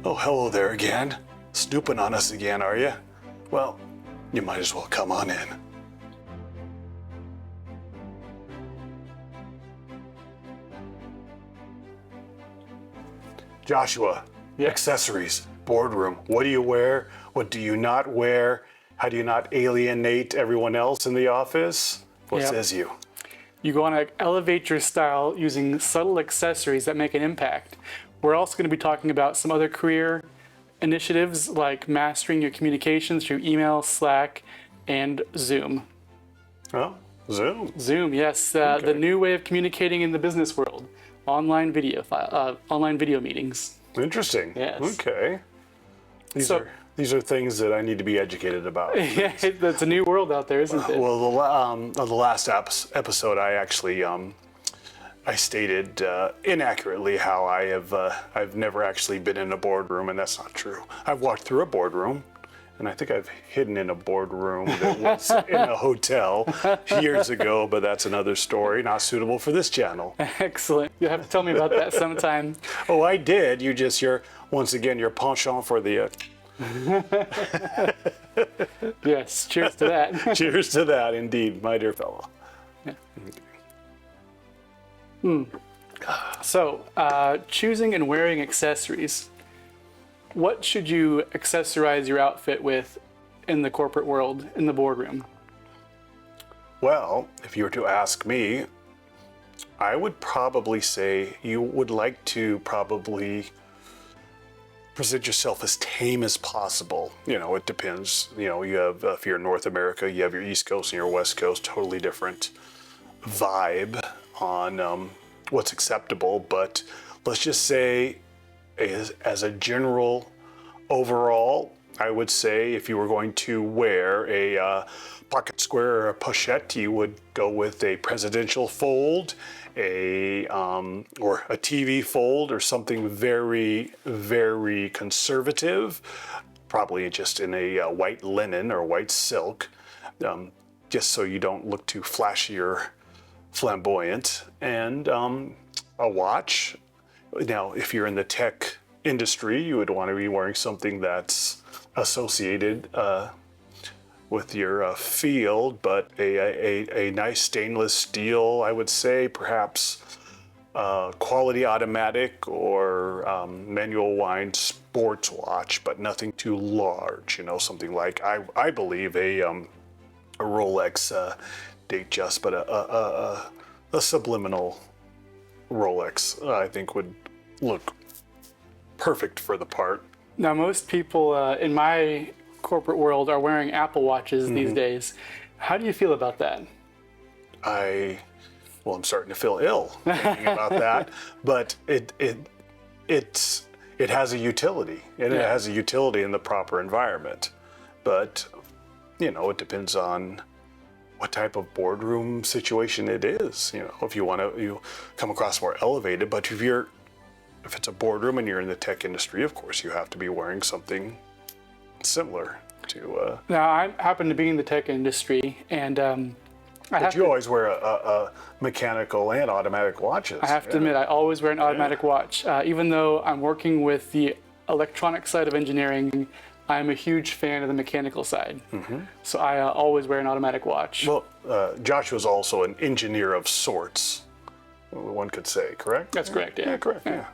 Oh, hello there again. Snooping on us again, are you? Well, you might as well come on in. Joshua, accessories, boardroom. What do you wear? What do you not wear? How do you not alienate everyone else in the office? What says you? You want to elevate your style using subtle accessories that make an impact. We're also going to be talking about some other career initiatives like mastering your communications through email, Slack, and Zoom. Oh, Zoom. Zoom, yes. The new way of communicating in the business world. Online video meetings. Interesting. Yes. Okay. These are things that I need to be educated about. Yeah, that's a new world out there, isn't it? Well, on the last episode, I actually I stated inaccurately how I've never actually been in a boardroom, and that's not true. I've walked through a boardroom, and I think I've hidden in a boardroom that was in a hotel years ago, but that's another story, not suitable for this channel. Excellent. You'll have to tell me about that sometime. Oh, I did. You're once again your penchant for the. Yes. Cheers to that. Cheers to that, indeed, my dear fellow. Yeah. So, choosing and wearing accessories. What should you accessorize your outfit with in the corporate world, in the boardroom? Well, if you were to ask me, I would probably say you would like to probably present yourself as tame as possible. You know, it depends. You know, you have, if you're in North America, you have your East Coast and your West Coast, totally different vibe on what's acceptable. But let's just say, as a general overall, I would say if you were going to wear a pocket square or a pochette, you would go with a presidential fold, or a TV fold, or something very, very conservative, probably just in a white linen or white silk, just so you don't look too flashy or flamboyant, and a watch. Now, if you're in the tech industry, you would want to be wearing something that's associated with your field, but a nice stainless steel, I would say, perhaps quality automatic or manual wind sports watch, but nothing too large. You know, something like I believe a Rolex Datejust, but a subliminal Rolex, I think would look perfect for the part. Now, most people in my corporate world are wearing Apple Watches these days. How do you feel about that? Well, I'm starting to feel ill thinking about that, but it has a utility, and it has a utility in the proper environment. But you know, it depends on what type of boardroom situation it is. You know, if you come across more elevated, but if it's a boardroom and you're in the tech industry, of course you have to be wearing something similar to. Now, I happen to be in the tech industry, and but you always wear a mechanical and automatic watches. I have to admit, I always wear an automatic watch. Even though I'm working with the electronic side of engineering, I'm a huge fan of the mechanical side. So I always wear an automatic watch. Well, Joshua's also an engineer of sorts, one could say, correct? That's correct, yeah. Yeah, correct, yeah.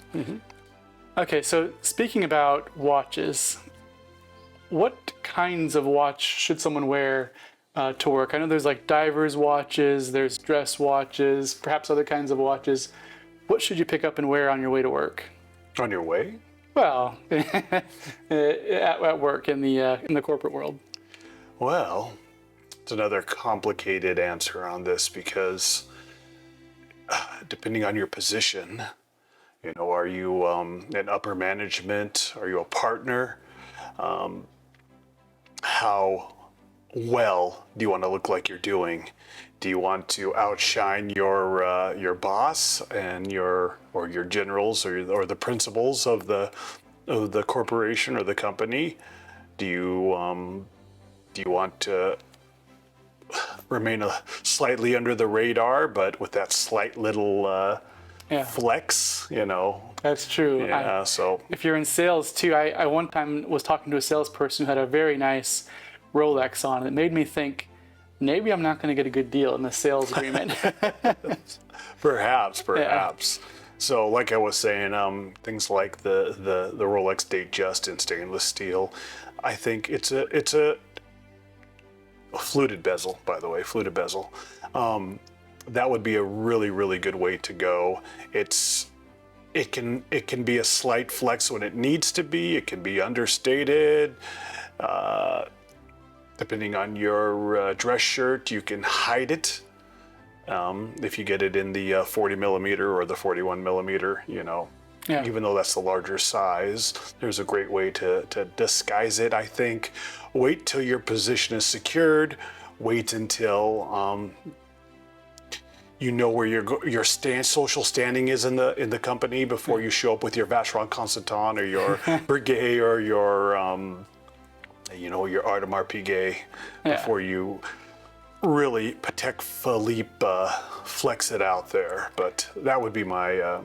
Okay, so speaking about watches, what kinds of watch should someone wear to work? I know there's like divers watches, there's dress watches, perhaps other kinds of watches. What should you pick up and wear on your way to work? On your way? Well, at work in the corporate world. Well, it's another complicated answer on this because depending on your position, you know, are you in upper management? Are you a partner? How well do you want to look like you're doing? Do you want to outshine your boss and your generals or the principals of the corporation or the company? Do you want to remain slightly under the radar, but with that slight little flex, you know. That's true. Yeah, so If you're in sales too, I one time was talking to a salesperson who had a very nice Rolex on. It made me think, maybe I'm not going to get a good deal in the sales agreement. perhaps. So, like I was saying, things like the Rolex Datejust in stainless steel, I think it's a fluted bezel, by the way, fluted bezel. That would be a really, really good way to go. It can be a slight flex when it needs to be. It can be understated. Depending on your dress shirt, you can hide it. If you get it in the 40 millimeter or the 41 millimeter, you know, even though that's the larger size, there's a great way to disguise it, I think. Wait till your position is secured. Wait until you know where your social standing is in the company before you show up with your Vacheron Constantin or your Breguet or your your Audemars Piguet before you really Patek Philippe flex it out there. But that would be my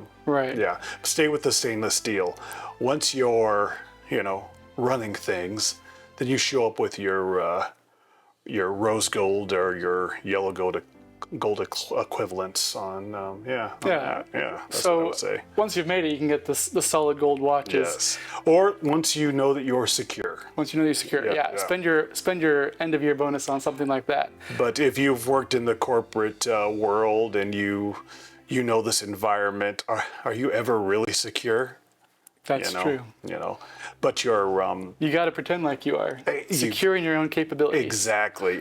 stay with the stainless steel. Once you're running things, then you show up with your rose gold or your yellow gold equivalents on that's what I would say. Once you've made it, you can get the solid gold watches. Yes. Or once you know that you're secure. Once you know you're secure, spend your end of year bonus on something like that. But if you've worked in the corporate world and you know this environment, are you ever really secure? That's true. But you're you got to pretend like you are secure in your own capabilities. Exactly.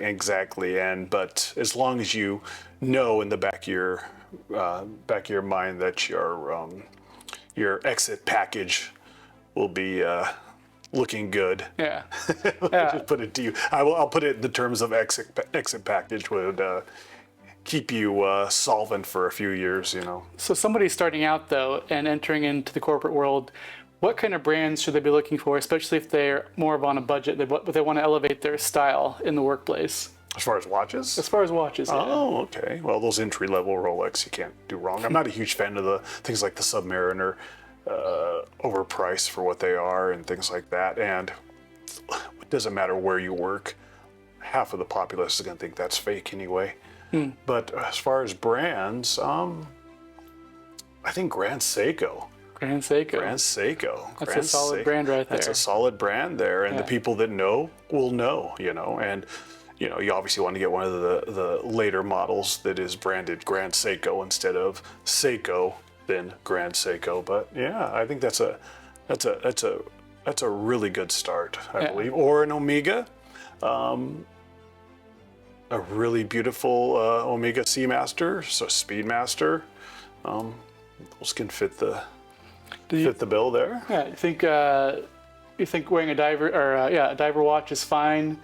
But as long as you know in the back of your mind that your exit package will be looking good. Yeah. Just put it to you. I'll put it in the terms of exit package would keep you solvent for a few years. So somebody starting out though and entering into the corporate world, what kind of brands should they be looking for, especially if they're more of on a budget, but they want to elevate their style in the workplace? As far as watches? As far as watches, yeah. Oh, okay. Well, those entry-level Rolex, you can't do wrong. I'm not a huge fan of the things like the Submariner, overpriced for what they are and things like that. And it doesn't matter where you work. Half of the populace is going to think that's fake anyway. But as far as brands, I think Grand Seiko. Grand Seiko. That's a solid brand right there. That's a solid brand there, and the people that know will know, and you obviously want to get one of the later models that is branded Grand Seiko instead of Seiko, then Grand Seiko. But yeah, I think that's a really good start, I believe. Or an Omega, a really beautiful Omega Seamaster, so Speedmaster. Those can fit the bill there. Yeah, you think wearing a diver watch is fine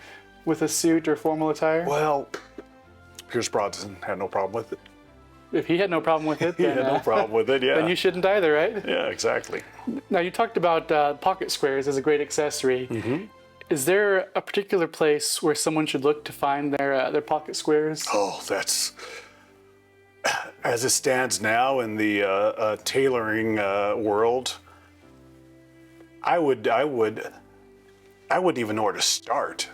with a suit or formal attire? Well, Pierce Brosnan had no problem with it. If he had no problem with it, then, he had no problem with it. Yeah. Then you shouldn't either, right? Yeah, exactly. Now you talked about pocket squares as a great accessory. Mm-hmm. Is there a particular place where someone should look to find their pocket squares? Oh, that's as it stands now in the tailoring world. I wouldn't even know where to start.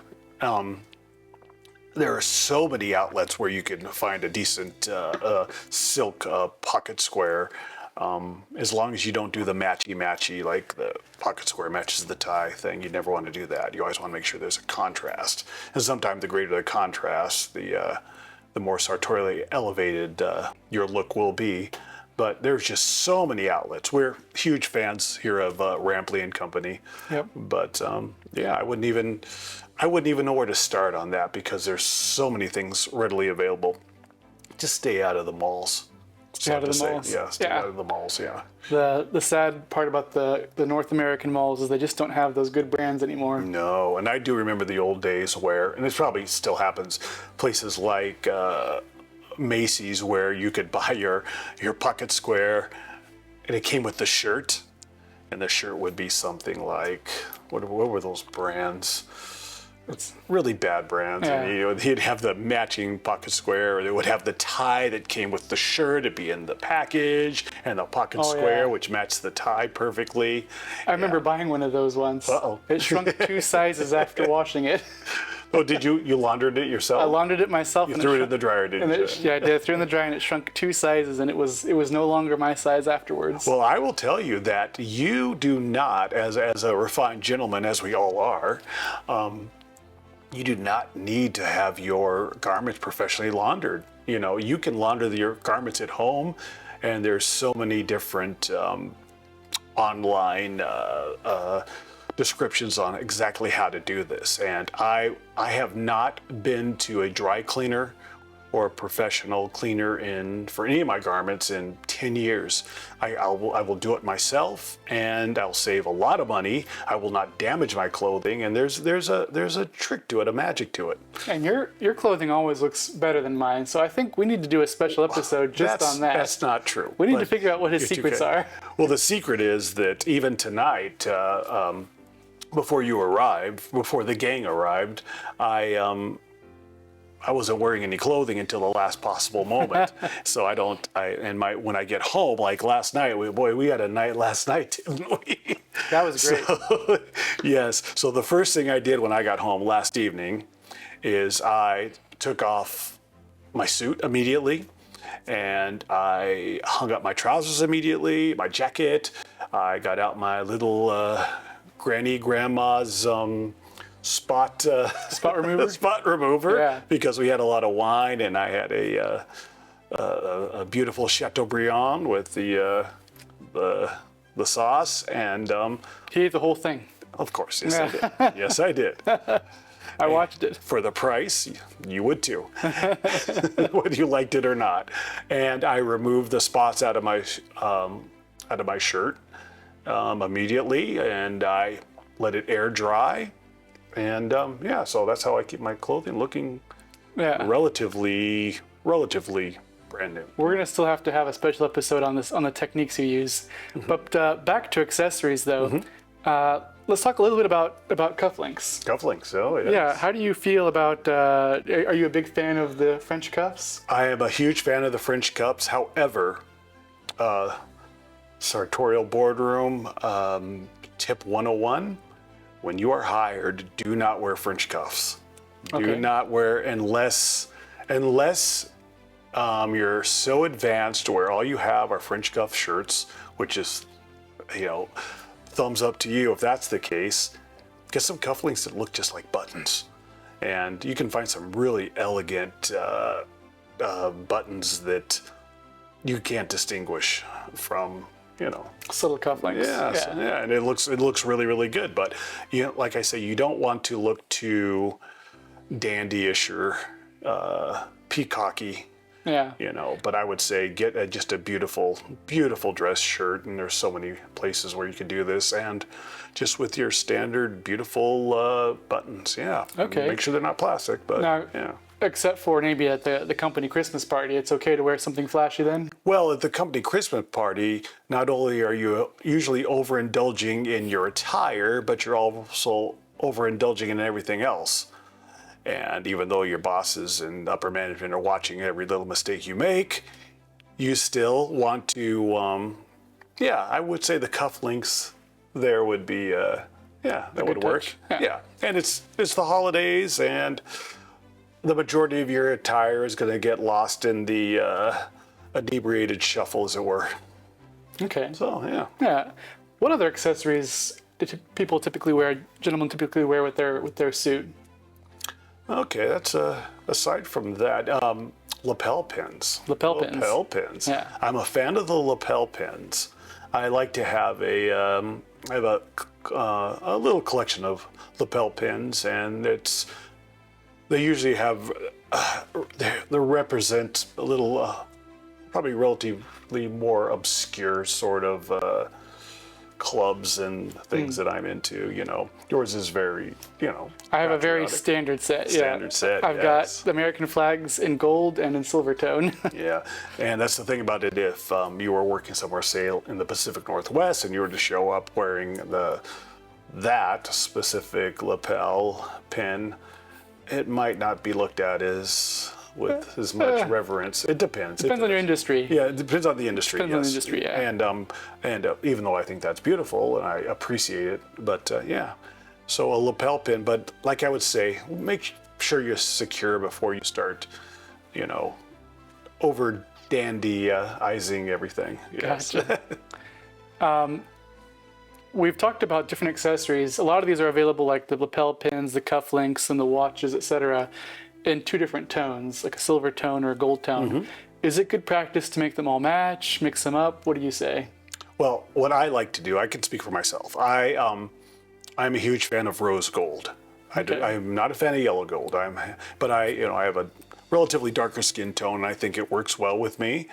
There are so many outlets where you can find a decent silk pocket square, as long as you don't do the matchy, like the pocket square matches the tie thing. You never want to do that. You always want to make sure there's a contrast. And sometimes the greater the contrast, the more sartorially elevated your look will be. But there's just so many outlets. We're huge fans here of Rampley and Company. Yep. But I wouldn't even know where to start on that because there's so many things readily available. Just stay out of the malls. Stay out of the malls. Yeah, stay out of the malls. Yeah. The sad part about the North American malls is they just don't have those good brands anymore. No, and I do remember the old days where, and this probably still happens, places like Macy's where you could buy your pocket square and it came with the shirt, and the shirt would be something like, what were those brands? really bad brands. Yeah. And, you know, he'd have the matching pocket square, or they would have the tie that came with the shirt. It'd be in the package, and the pocket square, yeah. which matched the tie perfectly. I remember buying one of those once. Uh-oh. It shrunk 2 sizes after washing it. Oh, did you laundered it yourself? I laundered it myself. You threw it in the dryer, didn't you? Yeah, I did. I threw it in the dryer, and it shrunk 2 sizes, and it was no longer my size afterwards. Well, I will tell you that you do not, as a refined gentleman, as we all are, you do not need to have your garments professionally laundered. You know, you can launder your garments at home, and there's so many different online descriptions on exactly how to do this. And I have not been to a dry cleaner or a professional cleaner for any of my garments in 10 years. I will do it myself, and I'll save a lot of money. I will not damage my clothing, and there's a trick to it, a magic to it. And your clothing always looks better than mine, so I think we need to do a special episode just on that. That's not true. We need to figure out what his secrets are. Well, the secret is that even tonight, before the gang arrived, I wasn't wearing any clothing until the last possible moment. So when I get home, like last night, we had a night last night, didn't we? That was great. So, yes. So the first thing I did when I got home last evening is I took off my suit immediately, and I hung up my trousers immediately, my jacket. I got out my little grandma's spot remover. Spot remover, Yeah. because we had a lot of wine, and I had a beautiful Chateaubriand with the sauce, and He ate the whole thing. of course, yes, I did. Yes, I did. I watched it. For the price, you would too, whether you liked it or not. And I removed the spots out of my shirt immediately, and I let it air dry. And so that's how I keep my clothing looking relatively brand new. We're gonna still have to have a special episode on the techniques you use. But back to accessories though. Let's talk a little bit about cufflinks. Cufflinks, oh yeah. Yeah, how do you feel about? Are you a big fan of the French cuffs? I am a huge fan of the French cuffs. However, sartorial boardroom tip 101. When you are hired, do not wear French cuffs. Do not wear unless you're so advanced where all you have are French cuff shirts, which is, thumbs up to you if that's the case. Get some cufflinks that look just like buttons, and you can find some really elegant buttons that you can't distinguish from. Subtle cufflinks. Yeah, and it looks really, really good. But like I say, you don't want to look too dandyish or peacocky. Yeah. But I would say get just a beautiful, beautiful dress shirt, and there's so many places where you can do this, and just with your standard beautiful buttons. Yeah. Okay. Make sure they're not plastic, but yeah. Except for maybe at the company Christmas party, it's okay to wear something flashy then? Well, at the company Christmas party, not only are you usually overindulging in your attire, but you're also overindulging in everything else. And even though your bosses and upper management are watching every little mistake you make, you still want to, I would say the cufflinks there would be, that would work. Yeah. And it's the holidays, and the majority of your attire is going to get lost in the inebriated shuffle, as it were. Okay. So, yeah. Yeah. What other accessories do gentlemen typically wear with their suit? Okay, that's aside from that, lapel pins. Lapel pins. Lapel pins. Yeah. I'm a fan of the lapel pins. I like to have a little collection of lapel pins, and they usually have they represent a little probably relatively more obscure sort of clubs and things that I'm into. Yours is very I have a very patriotic. standard set. Standard set, I've yes. got American flags in gold and in silver tone. Yeah, and that's the thing about it. If you were working somewhere, say in the Pacific Northwest, and you were to show up wearing the that specific lapel pin, it might not be looked at as with as much reverence. It depends. Depends on your industry. Yeah, it depends on the industry. Depends on the industry, yeah. And even though I think that's beautiful and I appreciate it, but yeah, so a lapel pin. But like I would say, make sure you're secure before you start, over dandyizing everything. Yes. Gotcha. We've talked about different accessories. A lot of these are available, like the lapel pins, the cufflinks, and the watches, etc., in 2 different tones, like a silver tone or a gold tone. Mm-hmm. Is it good practice to make them all match, mix them up? What do you say? Well, what I like to do, I can speak for myself. I'm a huge fan of rose gold. Okay. I'm not a fan of yellow gold. But I have a relatively darker skin tone, and I think it works well with me.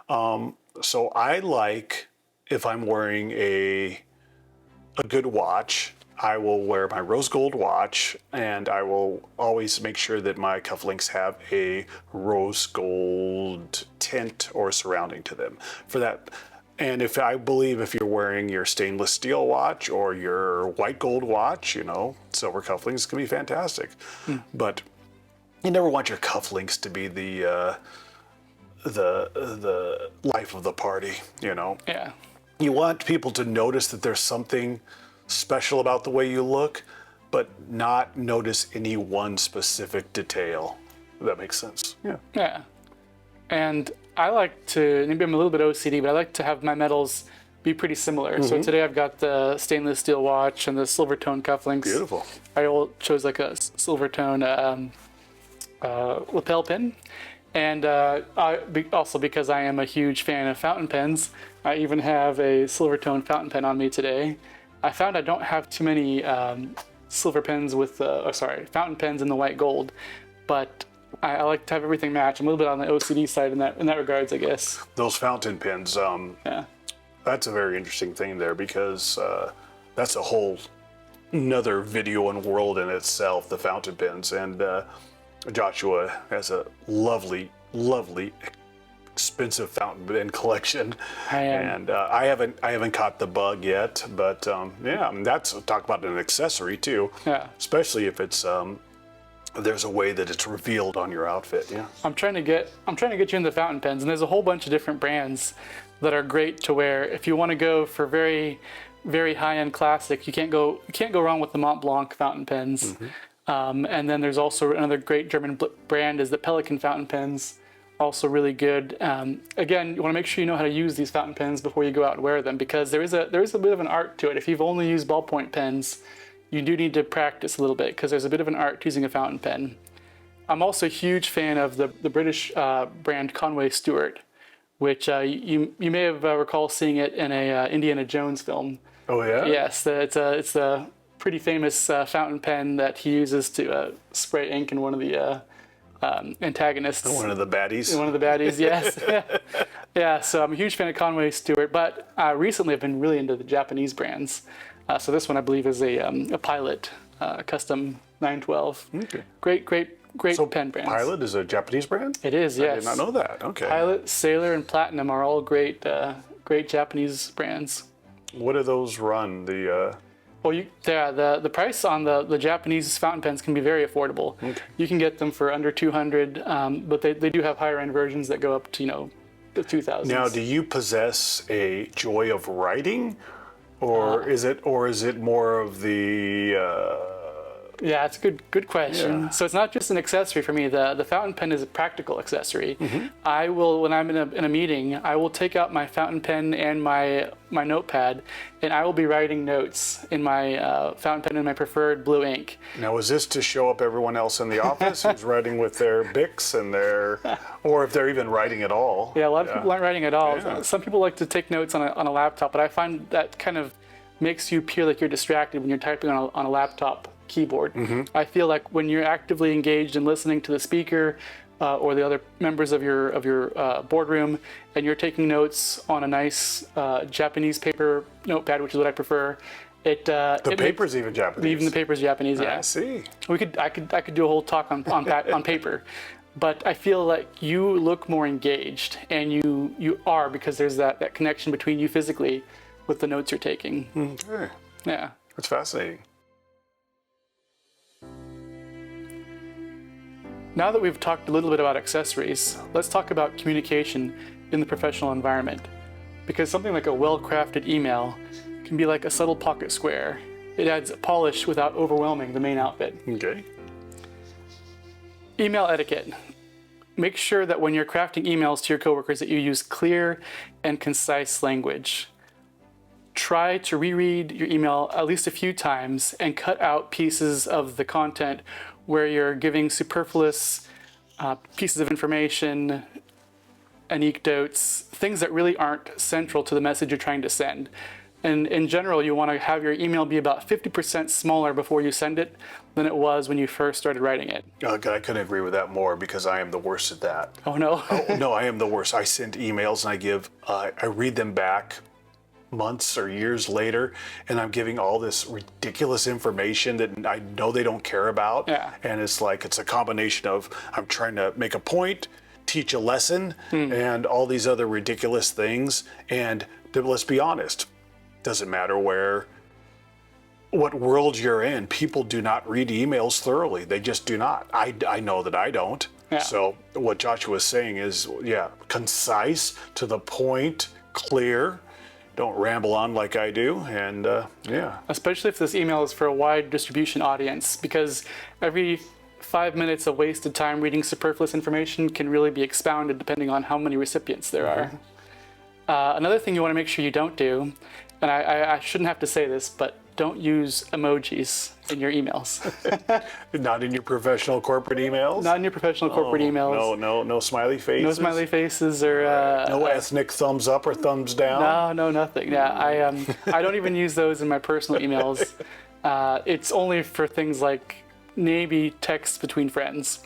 So I like, if I'm wearing a good watch, I will wear my rose gold watch, and I will always make sure that my cufflinks have a rose gold tint or surrounding to them for that. And if you're wearing your stainless steel watch or your white gold watch, silver cufflinks can be fantastic. But you never want your cufflinks to be the life of the party, Yeah. You want people to notice that there's something special about the way you look, but not notice any one specific detail. If that makes sense. Yeah. Yeah. And I like to, maybe I'm a little bit OCD, but I like to have my metals be pretty similar. Mm-hmm. So today I've got the stainless steel watch and the silver tone cufflinks. Beautiful. I chose like a silver tone lapel pin. And also because I am a huge fan of fountain pens, I even have a silver tone fountain pen on me today. I found I don't have too many silver pens fountain pens in the white gold, but I like to have everything match. I'm a little bit on the OCD side in that regards, I guess. Those fountain pens, yeah, that's a very interesting thing there, because that's a whole another video and world in itself, the fountain pens. And Joshua has a lovely, lovely, expensive fountain pen collection. And I haven't caught the bug yet, but that's talk about an accessory too. Yeah. Especially if it's there's a way that it's revealed on your outfit. Yeah. I'm trying to get you into fountain pens, and there's a whole bunch of different brands that are great to wear. If you want to go for very, very high-end classic, you can't go wrong with the Mont Blanc fountain pens. Mm-hmm. And then there's also another great German brand is the Pelikan fountain pens, also really good. Again, you want to make sure you know how to use these fountain pens before you go out and wear them, because there is a bit of an art to it. If you've only used ballpoint pens, you do need to practice a little bit, because there's a bit of an art to using a fountain pen. I'm also a huge fan of the British brand Conway Stewart, which you may have recall seeing it in a Indiana Jones film. Oh yeah. Yes, it's a pretty famous fountain pen that he uses to spray ink in one of the antagonists. One of the baddies. One of the baddies, yes. Yeah, so I'm a huge fan of Conway Stewart, but recently I've been really into the Japanese brands. So this one I believe is a Pilot custom 912. Okay. Great So pen brand. Pilot is a Japanese brand? It is, yes. I did not know that. Okay. Pilot, Sailor, and Platinum are all great Japanese brands. What do those run? Well, the price on the Japanese fountain pens can be very affordable. Okay. You can get them for under $200, but they do have higher end versions that go up to the 2000s. Now, do you possess a joy of writing, or is it more of the? Yeah, it's a good question. Yeah. So it's not just an accessory for me. The fountain pen is a practical accessory. Mm-hmm. I will, when I'm in a meeting, I will take out my fountain pen and my notepad, and I will be writing notes in my fountain pen and my preferred blue ink. Now, is this to show up everyone else in the office who's writing with their Bics and or if they're even writing at all? Yeah, a lot of people aren't writing at all. Yeah. Some people like to take notes on a laptop, but I find that kind of makes you appear like you're distracted when you're typing on a laptop keyboard. Mm-hmm. I feel like when you're actively engaged in listening to the speaker or the other members of your boardroom, and you're taking notes on a nice Japanese paper notepad, which is what I prefer. The paper's even Japanese. Even the paper's Japanese. Yeah. I see. I could do a whole talk on paper, but I feel like you look more engaged, and you are, because there's that connection between you physically with the notes you're taking. Okay. Yeah. It's fascinating. Now that we've talked a little bit about accessories, let's talk about communication in the professional environment. Because something like a well-crafted email can be like a subtle pocket square. It adds polish without overwhelming the main outfit. Okay. Email etiquette. Make sure that when you're crafting emails to your coworkers that you use clear and concise language. Try to reread your email at least a few times and cut out pieces of the content where you're giving superfluous pieces of information, anecdotes, things that really aren't central to the message you're trying to send. And in general, you want to have your email be about 50% smaller before you send it than it was when you first started writing it. God, I couldn't agree with that more because I am the worst at that. Oh, no? Oh, no, I am the worst. I send emails and I read them back months or years later, and I'm giving all this ridiculous information that I know they don't care about. Yeah. And it's a combination of I'm trying to make a point, teach a lesson, and all these other ridiculous things. And let's be honest, doesn't matter what world you're in, people do not read emails thoroughly. They just do not. I know that I don't. Yeah. So what Joshua is saying is, concise, to the point, clear. Don't ramble on like I do, and Especially if this email is for a wide distribution audience, because every 5 minutes of wasted time reading superfluous information can really be expounded depending on how many recipients there are. Another thing you want to make sure you don't do, and I shouldn't have to say this, but don't use emojis in your emails. Not in your professional corporate emails? Not in your professional corporate emails. No smiley faces? No smiley faces or... no ethnic thumbs up or thumbs down? No, nothing. Yeah, I don't even use those in my personal emails. It's only for things like maybe texts between friends.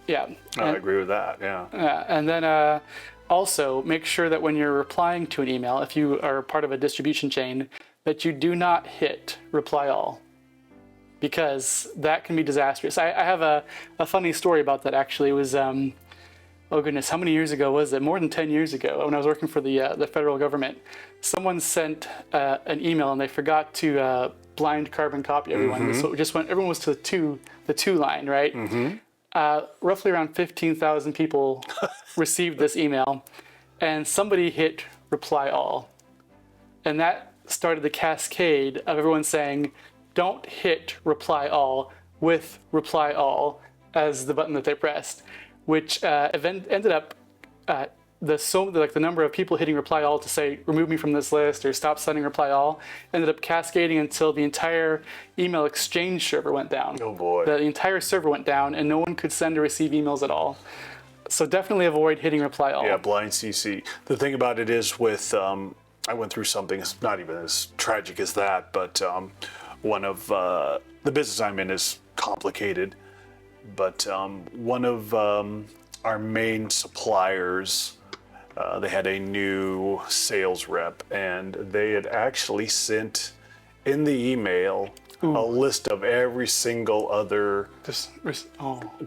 Yeah. I agree with that, yeah. And then also make sure that when you're replying to an email, if you are part of a distribution chain, that you do not hit reply all, because that can be disastrous. I have a funny story about that, actually. It was, oh goodness, how many years ago was it? More than 10 years ago, when I was working for the federal government. Someone sent an email and they forgot to blind carbon copy everyone. So it just went, everyone was to the two line, right? Roughly around 15,000 people received this email, and somebody hit reply all. And that started the cascade of everyone saying, don't hit reply all with reply all as the button that they pressed, which ended up the number of people hitting reply all to say, remove me from this list or stop sending reply all, ended up cascading until the entire email exchange server went down. Oh boy. The entire server went down and no one could send or receive emails at all. So definitely avoid hitting reply all. Yeah, blind CC. The thing about it is with, I went through something, it's not even as tragic as that, but one of the business I'm in is complicated, but one of our main suppliers, they had a new sales rep, and they had actually sent in the email a list of every single other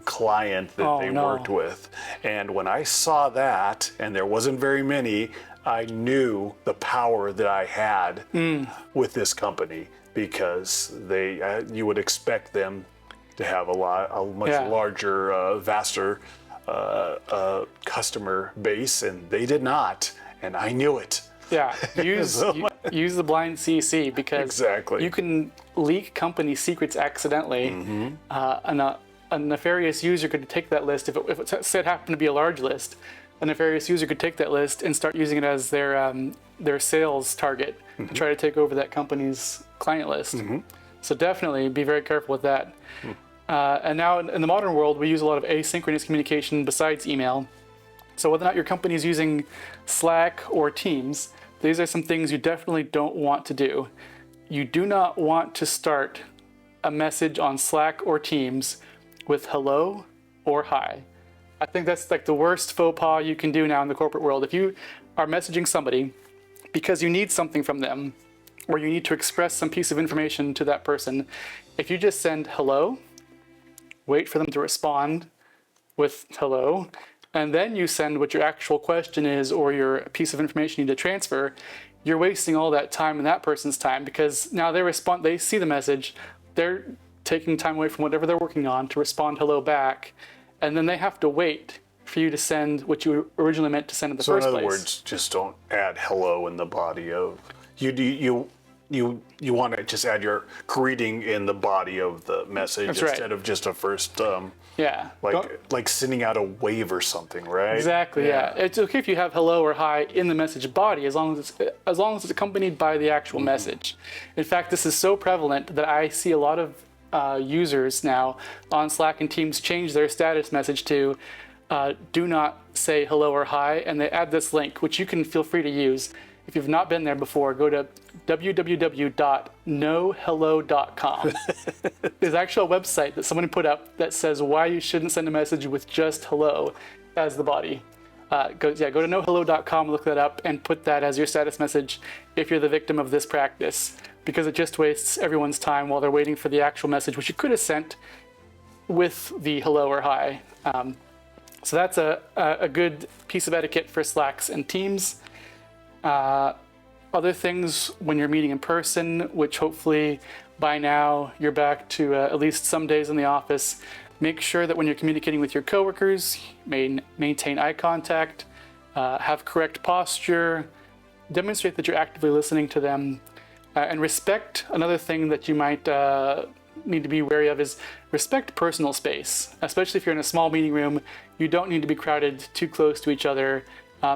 client that they worked with. And when I saw that, and there wasn't very many, I knew the power that I had with this company, because you would expect them to have a much larger, vaster customer base, and they did not, and I knew it. Yeah, use the blind CC, because you can leak company secrets accidentally. A nefarious user could take that list, if it said happened to be a large list. A nefarious user could take that list and start using it as their sales target to try to take over that company's client list. So definitely be very careful with that. And now in the modern world, we use a lot of asynchronous communication besides email. So whether or not your company is using Slack or Teams, these are some things you definitely don't want to do. You do not want to start a message on Slack or Teams with hello or hi. I think that's like the worst faux pas you can do now in the corporate world. If you are messaging somebody because you need something from them, or you need to express some piece of information to that person, if you just send hello, wait for them to respond with hello, and then you send what your actual question is or your piece of information you need to transfer, you're wasting all that time and that person's time, because now they see the message, they're taking time away from whatever they're working on to respond hello back, and then they have to wait for you to send what you originally meant to send in the first place. So in other words, just don't add hello in the body of you want to just add your greeting in the body of the message instead of just a first like sending out a wave or something, right? Exactly. Yeah. It's okay if you have hello or hi in the message body, as long as it's accompanied by the actual message. In fact, this is so prevalent that I see a lot of users now on Slack and Teams change their status message to do not say hello or hi, and they add this link, which you can feel free to use. If you've not been there before, go to www.nohello.com. There's actually a website that someone put up that says why you shouldn't send a message with just hello as the body. Go to nohello.com, look that up, and put that as your status message if you're the victim of this practice, because it just wastes everyone's time while they're waiting for the actual message, which you could have sent with the hello or hi. So that's a good piece of etiquette for Slacks and Teams. Other things when you're meeting in person, which hopefully by now you're back to at least some days in the office, make sure that when you're communicating with your coworkers, maintain eye contact, have correct posture, demonstrate that you're actively listening to them, and respect. Another thing that you might need to be wary of is respect personal space, especially if you're in a small meeting room. You don't need to be crowded too close to each other.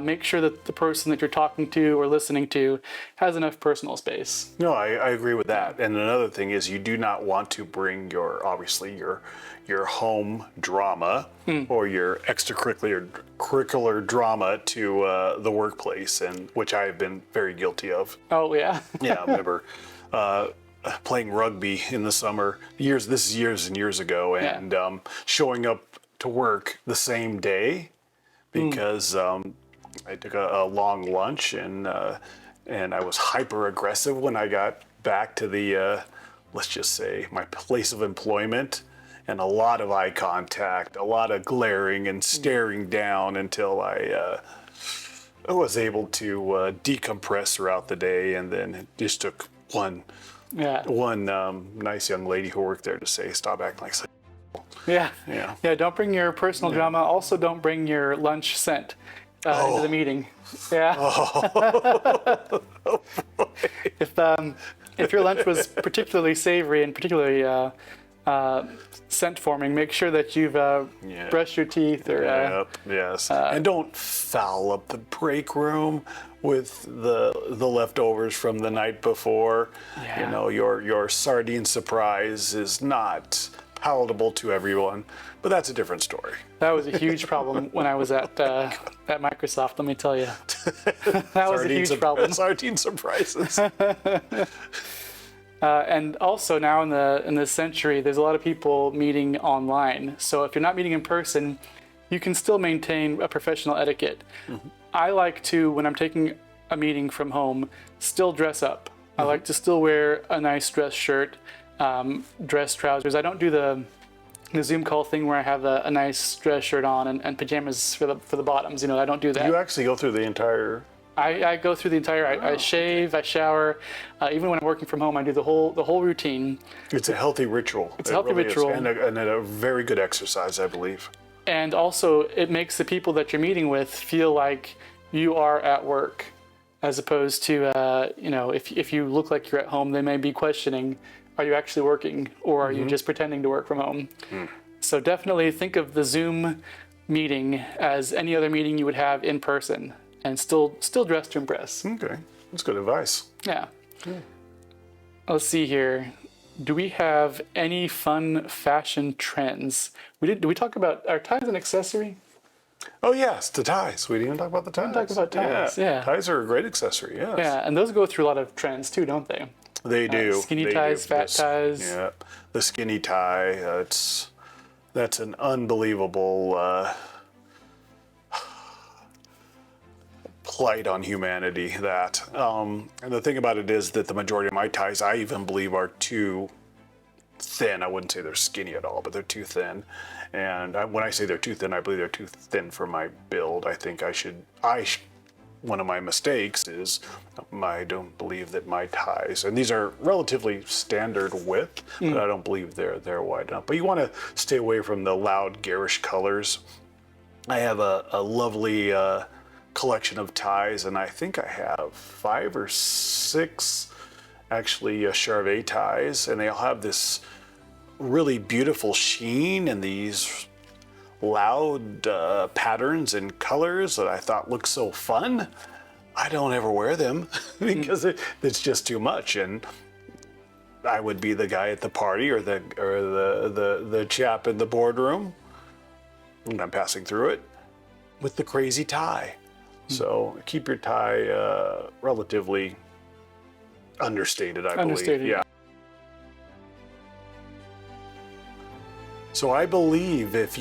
Make sure that the person that you're talking to or listening to has enough personal space. No, I agree with that. And another thing is you do not want to bring your home drama or your extracurricular drama to the workplace, and which I have been very guilty of. Oh, yeah. Yeah, I remember playing rugby in the summer, this is years and years ago, and showing up to work the same day because I took a long lunch, and I was hyper aggressive when I got back to the let's just say my place of employment, and a lot of eye contact, a lot of glaring and staring down until I was able to decompress throughout the day, and then it just took one nice young lady who worked there to say, "Stop acting like." Yeah. Don't bring your personal drama. Also, don't bring your lunch scent into the meeting. Yeah. If your lunch was particularly savory and particularly scent forming, make sure that you've brushed your teeth or. Yes. And don't foul up the break room with the leftovers from the night before. Yeah. You know, your sardine surprise is not palatable to everyone, but that's a different story. That was a huge problem when I was at Microsoft, let me tell you. That was a huge problem. Sardine surprises. And also now in this century, there's a lot of people meeting online. So if you're not meeting in person, you can still maintain a professional etiquette. I like to, when I'm taking a meeting from home, still dress up. I like to still wear a nice dress shirt, dress trousers. I don't do the Zoom call thing where I have a nice dress shirt on and pajamas for the bottoms. I don't do that. You actually go through the entire... I go through the entire... I shave, I shower. Even when I'm working from home, I do the whole routine. It's a healthy ritual. It's a healthy ritual. And a very good exercise, I believe. And also, it makes the people that you're meeting with feel like you are at work, as opposed to, if you look like you're at home, they may be questioning, are you actually working, or are you just pretending to work from home? So definitely think of the Zoom meeting as any other meeting you would have in person, and still dress to impress. Okay, that's good advice. Yeah. Let's see here. Do we have any fun fashion trends? Did we talk about, are ties an accessory? Oh yes, the ties. We didn't even talk about the ties. We didn't talk about ties, yeah. Ties are a great accessory, yes. Yeah, and those go through a lot of trends too, don't they? They do. Skinny ties, fat ties. Yeah, the skinny tie. That's an unbelievable plight on humanity. And the thing about it is that the majority of my ties, I even believe, are too thin. I wouldn't say they're skinny at all, but they're too thin. And when I say they're too thin, I believe they're too thin for my build. I think one of my mistakes is I don't believe that my ties, and these are relatively standard width, but I don't believe they're wide enough. But you want to stay away from the loud, garish colors. I have a lovely collection of ties, and I think I have 5 or 6 actually Charvet ties, and they all have this really beautiful sheen and these loud patterns and colors that I thought looked so fun. I don't ever wear them because it's just too much, and I would be the guy at the party or the chap in the boardroom when I'm passing through it with the crazy tie. So keep your tie relatively understated, I believe. Yeah. So I believe if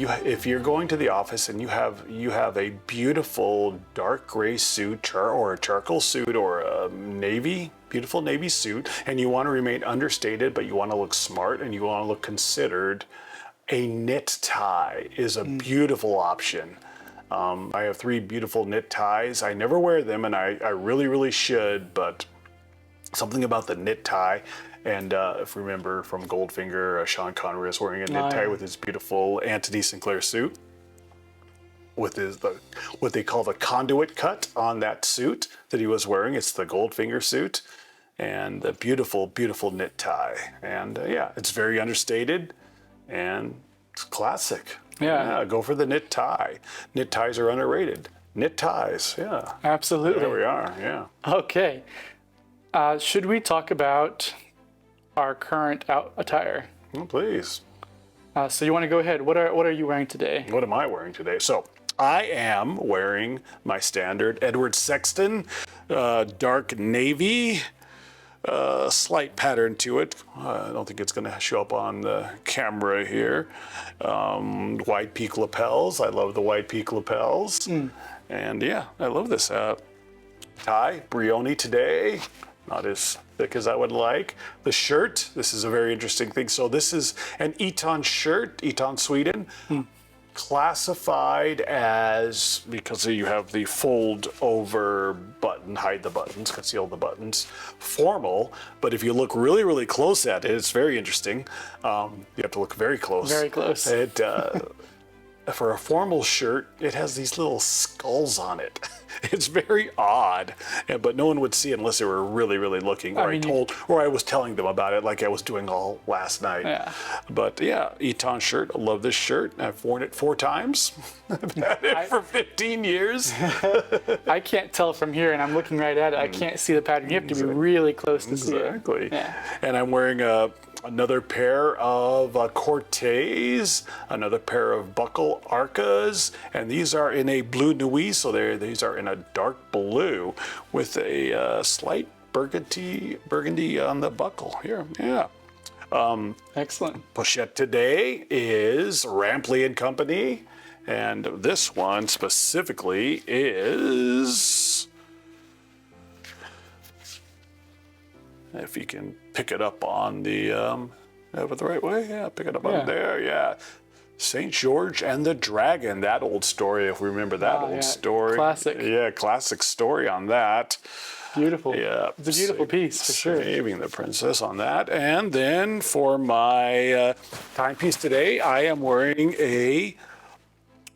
you're going to the office and you have a beautiful dark gray suit or a charcoal suit or a beautiful navy suit, and you want to remain understated but you want to look smart and you want to look considered, a knit tie is a beautiful option. I have 3 beautiful knit ties. I never wear them, and I really, really should, but something about the knit tie. And if you remember from Goldfinger, Sean Connery was wearing a knit tie with his beautiful Antony Sinclair suit, with what they call the conduit cut on that suit that he was wearing. It's the Goldfinger suit, and the beautiful, beautiful knit tie. And yeah, it's very understated, and it's classic. Yeah, go for the knit tie. Knit ties are underrated. Knit ties, yeah. Absolutely. There we are, yeah. Okay. Should we talk about our current attire? Oh, please. So you want to go ahead. What are you wearing today? What am I wearing today? So I am wearing my standard Edward Sexton dark navy. Slight pattern to it. I don't think it's going to show up on the camera here. Wide peak lapels. I love the wide peak lapels. And yeah, I love this tie. Brioni today. Not as thick as I would like. The shirt. This is a very interesting thing. So this is an Eton shirt. Eton, Sweden. Classified as, because you have the fold over button, hide the buttons, conceal the buttons, formal, but if you look really, really close at it, it's very interesting. You have to look very close. Very close. It, for a formal shirt, it has these little skulls on it. It's very odd, but no one would see it unless they were really, really looking, or I was telling them about it like I was doing all last night. Yeah. But yeah, Eton shirt. I love this shirt. I've worn it 4 times. I've had it for 15 years. I can't tell from here, and I'm looking right at it. I can't see the pattern. You have to be really close to see it. Exactly. Yeah. And I'm wearing another pair of Cortez, another pair of buckle Arcas, and these are in a blue nuit, so these are in a dark blue with a slight burgundy on the buckle here. Yeah. Excellent. Pochette today is Rampley and Company, and this one specifically is, if you can pick it up on the, the right way? Yeah, pick it up on there, yeah. St. George and the Dragon, that old story, if we remember that old story. Classic. Yeah, classic story on that. Beautiful. Yeah. It's a beautiful piece, for sure. Saving the Princess on that. And then for my timepiece today, I am wearing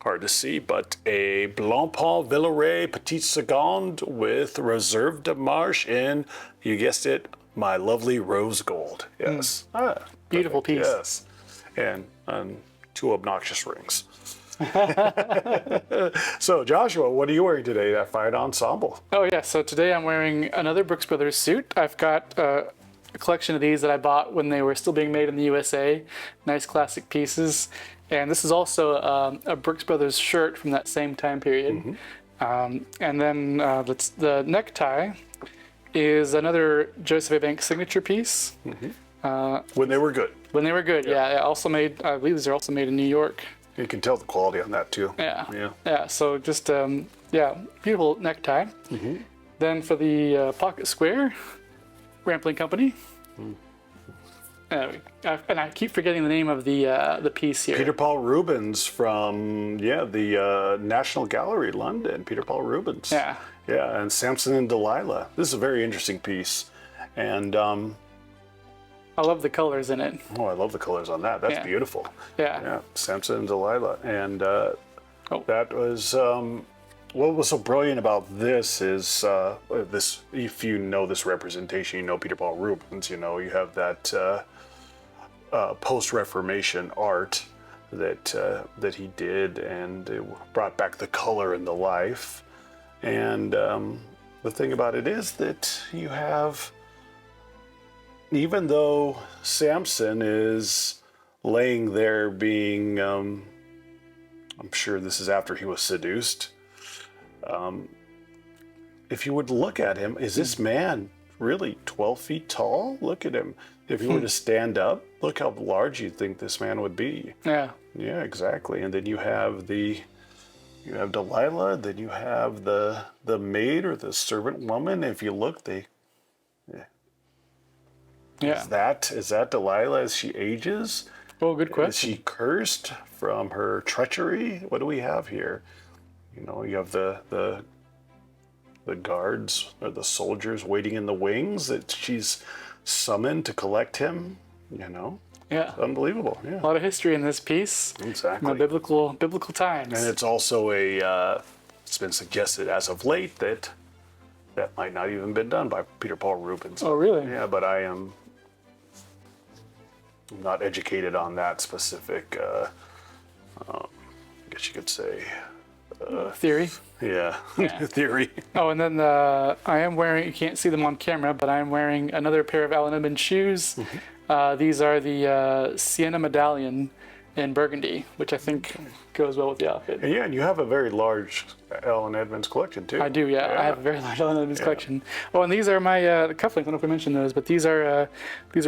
hard to see, but a Blancpain Villeray Petite Seconde with Reserve de Marche in, you guessed it, my lovely rose gold. Yes. Beautiful piece. Yes. And 2 obnoxious rings. So Joshua, what are you wearing today? That fine ensemble. Oh yeah, so today I'm wearing another Brooks Brothers suit. I've got a collection of these that I bought when they were still being made in the USA. Nice classic pieces. And this is also a Brooks Brothers shirt from that same time period. And then the necktie is another Joseph A. Banks signature piece. When they were good. When they were good, yeah. Also made, I believe these are also made in New York. You can tell the quality on that too. Yeah. So just beautiful necktie. Then for the pocket square, Rampling Company. And I keep forgetting the name of the piece here. Peter Paul Rubens from the National Gallery, London. Peter Paul Rubens. Yeah. Yeah, and Samson and Delilah. This is a very interesting piece. And, I love the colors in it. oh, I love the colors on that. That's beautiful. Yeah. Yeah, Samson and Delilah. And Oh. that was, what was so brilliant about this is, this, if you know this representation, you know Peter Paul Rubens, you know, you have that post-Reformation art that he did, and it brought back the color and the life. And the thing about it is that you have, even though Samson is laying there being, I'm sure this is after he was seduced, if you would look at him, is this man really 12 feet tall? Look at him. If he were to stand up, look how large you think this man would be. Yeah. Yeah, exactly. And then you have Delilah, then you have the maid or the servant woman. If you look, Yeah. is that Delilah as she ages? Oh, good Is question. she cursed from her treachery? What do we have here? You know, you have the guards or the soldiers waiting in the wings that she's summoned to collect him. You know, Yeah. unbelievable. A Yeah, lot of history in this piece. exactly. Biblical times. And it's also it's been suggested as of late that might not even been done by Peter Paul Rubens. Oh, really? Yeah, but I'm not educated on that specific, I guess you could say, Theory. yeah, Yeah. theory. Oh, and then I am wearing, you can't see them on camera, but I am wearing another pair of Alan Edmonds shoes. These are the Sienna Medallion in burgundy, which I think goes well with the outfit. And yeah, and you have a very large Alan Edmonds collection too. I do, yeah. I have a very large Alan Edmonds collection. Oh, and these are my the cufflinks. I don't know if we mentioned those, but these are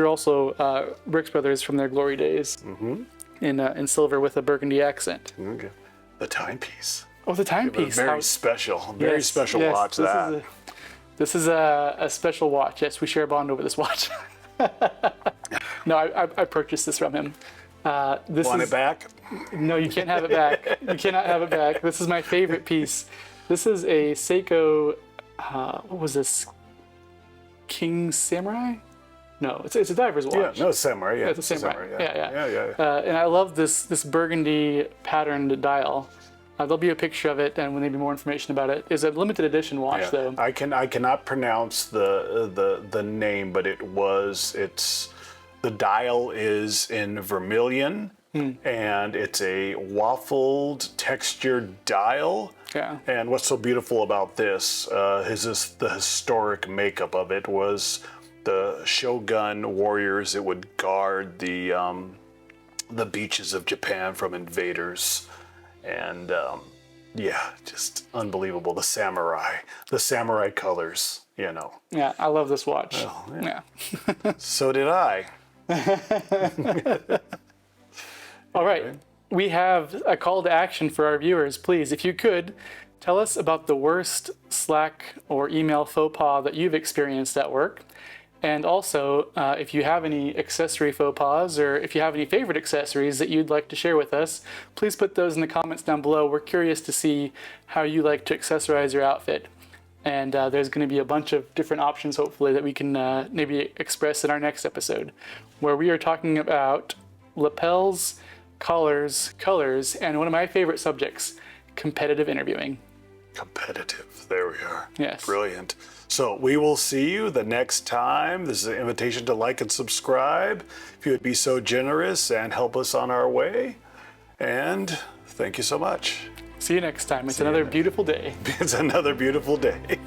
also Brooks Brothers from their glory days in silver with a burgundy accent. Okay. The timepiece. Oh, the timepiece. Very special. Very special watch that. This is a special watch. Yes, we share a bond over this watch. No, I purchased this from him. Want it back? No, you can't have it back. You cannot have it back. This is my favorite piece. This is a Seiko, what was this? King Samurai? No, it's a diver's watch. Yeah, no, samurai. Yeah, It's a samurai. Yeah. Yeah. And I love this burgundy patterned dial. There'll be a picture of it, and when they be more information about it. It's a limited edition watch, though. I cannot pronounce the name, but the dial is in vermilion, and it's a waffled textured dial. Yeah. And what's so beautiful about this is the historic makeup of it was the shogun warriors that would guard the beaches of Japan from invaders. And yeah, just unbelievable. The samurai colors, you know. Yeah, I love this watch. Oh, yeah. So did I. All right. We have a call to action for our viewers. Please, if you could, tell us about the worst Slack or email faux pas that you've experienced at work. And also, if you have any accessory faux pas, or if you have any favorite accessories that you'd like to share with us, please put those in the comments down below. We're curious to see how you like to accessorize your outfit. And there's going to be a bunch of different options, hopefully, that we can maybe express in our next episode, where we are talking about lapels, collars, colors, and one of my favorite subjects, competitive interviewing. Competitive. There we are. Yes. Brilliant. So we will see you the next time. This is an invitation to like and subscribe. If you would be so generous and help us on our way. And thank you so much. See you next time. It's another beautiful day. It's another beautiful day.